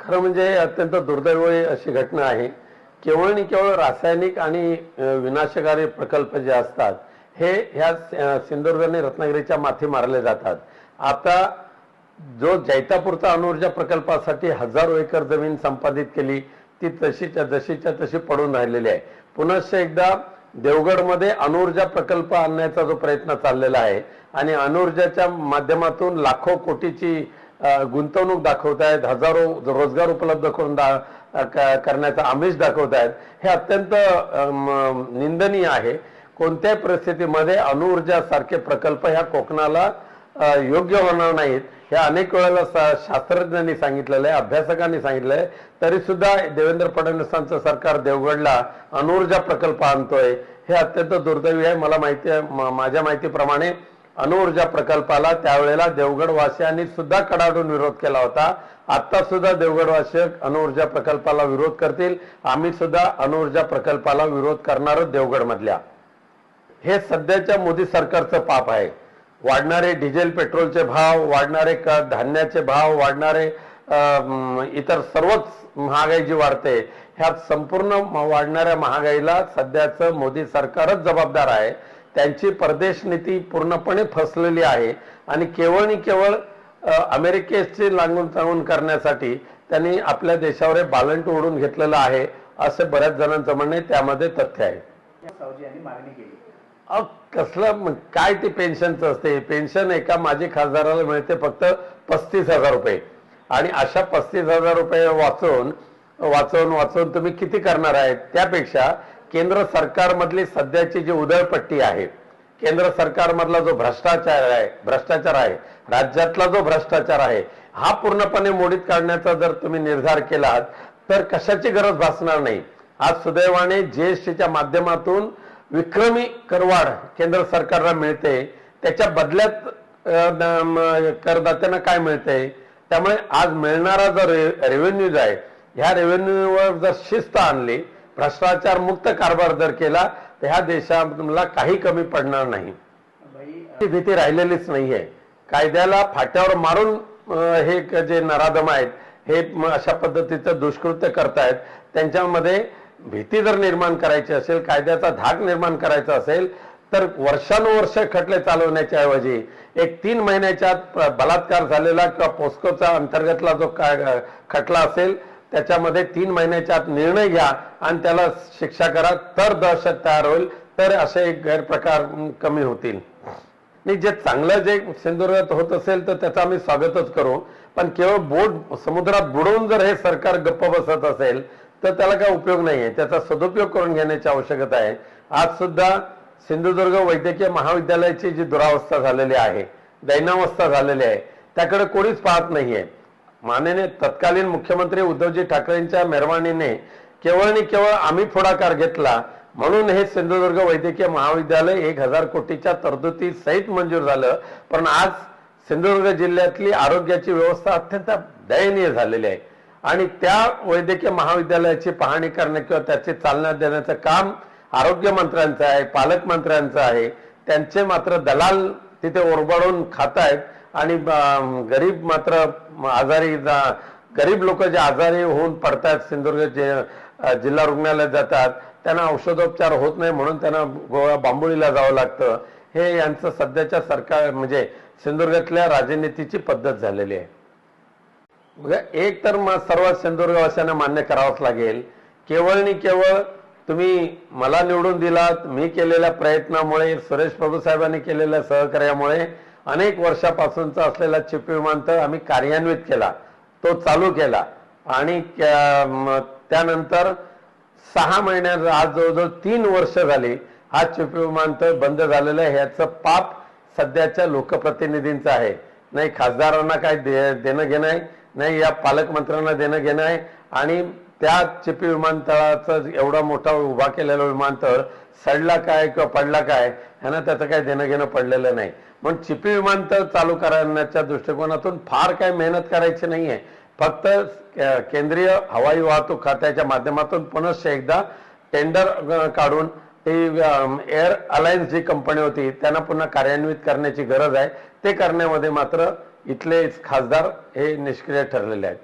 खरं म्हणजे अत्यंत दुर्दैवी अशी घटना आहे। केवळ आणि केवळ रासायनिक आणि विनाशकारी प्रकल्प जे असतात हे ह्या सिंधुदुर्ग आणि रत्नागिरीच्या माथी मारले जातात। आता जो जैतापूरचा अणुऊर्जा प्रकल्पासाठी हजारो एकर जमीन संपादित केली ती जशीच्या तशी पडून राहिलेली आहे। पुनश्च एकदा देवगडमध्ये अणुऊर्जा प्रकल्प आणण्याचा जो प्रयत्न चाललेला आहे आणि अणुऊर्जाच्या माध्यमातून लाखो कोटीची गुंतवणूक दाखवतायत, हजारो रोजगार उपलब्ध करून करण्याचा आमिष दाखवतायत, हे अत्यंत निंदनीय आहे। कोणत्याही परिस्थितीमध्ये अणुऊर्जा सारखे प्रकल्प ह्या कोकणाला योग्य होणार नाहीत हे अनेक वेळेला शास्त्रज्ञांनी सांगितलेलं आहे, अभ्यासकांनी सांगितलं आहे। तरी सुद्धा देवेंद्र फडणवीसांचं सरकार देवगडला अणुऊर्जा प्रकल्प आणतोय हे अत्यंत दुर्दैवी आहे। मला माहिती आहे, माझ्या माहितीप्रमाणे अणुऊर्जा प्रकल्पाला त्यावेळेला देवगडवासियांनी सुद्धा कडाडून विरोध केला होता। आता सुद्धा देवगडवासी अणुऊर्जा प्रकल्पाला विरोध करतील। आम्ही सुद्धा अणुऊर्जा प्रकल्पाला विरोध करणार देवगडमधल्या। हे सध्याच्या मोदी सरकारचं पाप आहे। वाढणारे डिझेल पेट्रोलचे भाव, वाढणारे धान्याचे भाव, वाढणारे इतर सर्वच महागाई जी वाढते ह्या संपूर्ण वाढणाऱ्या महागाईला सध्याचं मोदी सरकारच जबाबदार आहे। त्यांची परदेश नीती पूर्णपणे फसलेली आहे आणि केवळ अमेरिकेची लागून करण्यासाठी त्यांनी आपल्या देशावर बालंट ओढून घेतलेलं आहे असे बऱ्याच जणांचं म्हणणे, त्यामध्ये तथ्य आहे। मागणी केली कसलं काय ते पेन्शनचं असते। पेन्शन एका माजी खासदाराला मिळते फक्त 35,000 रुपये आणि अशा 35,000 रुपये वाचवून तुम्ही किती करणार आहेत? त्यापेक्षा केंद्र सरकारमधली सध्याची जी उधळपट्टी आहे, केंद्र सरकारमधला जो भ्रष्टाचार आहे, राज्यातला जो भ्रष्टाचार आहे, हा पूर्णपणे मोडीत काढण्याचा जर तुम्ही निर्धार केलात तर कशाची गरज भासणार नाही। आज सुदैवाने जीएसटीच्या माध्यमातून विक्रमी करवाढ केंद्र सरकारला मिळते, त्याच्या बदल्यात करदात्यांना काय मिळते? त्यामुळे आज मिळणारा जो रेव्हेन्यू आहे ह्या रेव्हेन्यूवर जर शिस्त आणली, भ्रष्टाचार मुक्त कारभार जर केला तर ह्या देशाला काही कमी पडणार नाही। भीती राहिलेलीच नाहीये। कायद्याला फाट्यावर मारून हे जे नराधम आहेत हे अशा पद्धतीचं दुष्कृत्य करतायत, त्यांच्यामध्ये भीती जर निर्माण करायची असेल, कायद्याचा धाक निर्माण करायचा असेल तर वर्षानुवर्ष खटले चालवण्याच्या ऐवजी एक 3 महिन्याच्या आत बलात्कार झालेला किंवा पोस्कोचा अंतर्गतला जो खटला असेल त्याच्यामध्ये 3 महिन्याच्या आत निर्णय घ्या आणि त्याला शिक्षा करा, तर दहशत तयार होईल, तर असे गैरप्रकार कमी होतील। आणि जे चांगलं जे सिंधुदुर्गात होत असेल तर त्याचं आम्ही स्वागतच करू, पण केवळ बोट समुद्रात बुडवून जर हे सरकार गप्प बसत असेल तर त्याला काय उपयोग नाहीये। त्याचा सदुपयोग करून घेण्याची आवश्यकता आहे। आज सुद्धा सिंधुदुर्ग वैद्यकीय महाविद्यालयाची जी दुरावस्था झालेली आहे, दैनावस्था झालेली आहे, त्याकडे कोणीच पाहत नाहीये। माननीय तत्कालीन मुख्यमंत्री उद्धवजी ठाकरेंच्या मेहरबानीने केवळ आम्ही पुढाकार घेतला म्हणून हे सिंधुदुर्ग वैद्यकीय महाविद्यालय 1000 कोटीच्या तरतुदी सहित मंजूर झालं। पण आज सिंधुदुर्ग जिल्ह्यातली आरोग्याची व्यवस्था अत्यंत दयनीय झालेली आहे आणि त्या वैद्यकीय महाविद्यालयाची पाहणी करणे किंवा त्याची चालना देण्याचं काम आरोग्य मंत्र्यांचं आहे, पालकमंत्र्यांचं आहे। त्यांचे मात्र दलाल तिथे ओरबाडून खातायत आणि गरीब मात्र गरीब लोक जे आजारी होऊन पडतात, सिंधुदुर्ग जिल्हा रुग्णालयात जातात, त्यांना औषधोपचार होत नाही म्हणून त्यांना गोवा बांबोळीला जावं लागतं। हे यांचं सध्याच्या सरकार म्हणजे सिंधुदुर्गातल्या राजनीतीची पद्धत झालेली आहे। एक तर सर्व सिंधुदुर्गवासियांना मान्य करावंच लागेल, केवळ तुम्ही मला निवडून दिलात, मी केलेल्या प्रयत्नामुळे, सुरेश प्रभू साहेबांनी केलेल्या सहकार्यामुळे अनेक वर्षापासूनचा असलेला चिपी विमानतळ आम्ही कार्यान्वित केला, तो चालू केला आणि त्यानंतर 6 महिन्यात आज जवळजवळ 3 वर्ष झाली हा चिपी विमानतळ बंद झालेला आहे। ह्याचं पाप सध्याच्या लोकप्रतिनिधींचं आहे, नाही खासदारांना काय देणं घेणं आहे, नाही या पालकमंत्र्यांना देणं घेणं आहे। आणि त्या चिपी विमानतळाचं एवढा मोठा उभा केलेला विमानतळ सडला काय किंवा पडला काय ह्यांना त्याचं काय देणं घेणं पडलेलं नाही। पण चिपी विमानतळ चालू करण्याच्या दृष्टिकोनातून फार काय मेहनत करायची नाहीये, फक्त केंद्रीय हवाई वाहतूक खात्याच्या माध्यमातून पुनश्च एकदा टेंडर काढून ती एअर अलायन्स जी कंपनी होती त्यांना पुन्हा कार्यान्वित करण्याची गरज आहे। ते करण्यामध्ये मात्र इथले खासदार हे निष्क्रिय ठरलेले आहेत।